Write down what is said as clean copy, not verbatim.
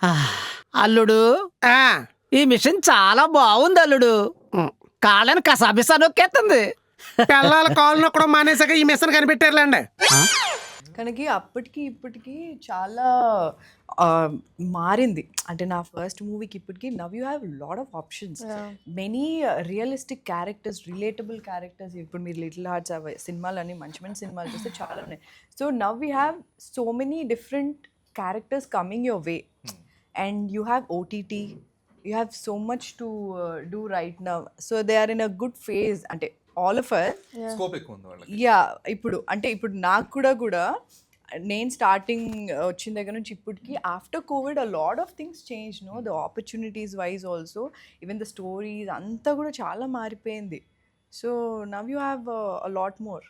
ఆ, అల్లుడు ఆ, ఈ మిషన్ చాలా బాగుంది అల్లుడు. ఉమ్. కాళ్ళని కసాబిసా నొక్కేస్తుంది. పిల్లల కాళ్ళు నొక్కడం మానేసాక ఈ మిషన్ కనిపెట్టారులేండి. కనుక అప్పటికి ఇప్పటికి చాలా ఆ, మారింది. అంటే నా ఫస్ట్ మూవీకి ఇప్పటికి now you have lot of options, many realistic characters, relatable characters. ఇప్పుడు మీరు లిటిల్ హార్ట్స్ సినిమాలు అని మంచి మంచి సినిమాలు చూస్తే చాలా ఉన్నాయి. So now you have so many different characters coming your way, and you have OTT, you have so much to do right now. So they are in a good phase. అంటే all of us scope ఎక్కువ ఉంది వాళ్ళకి. Yeah ఇప్పుడు నాకు కూడా నేను starting వచ్చిన దగ్గర నుంచి ఇప్పటికి after Covid a lot of things change, know the opportunities wise also, even the stories అంతా కూడా చాలా మారిపోయింది. So now you have a lot more.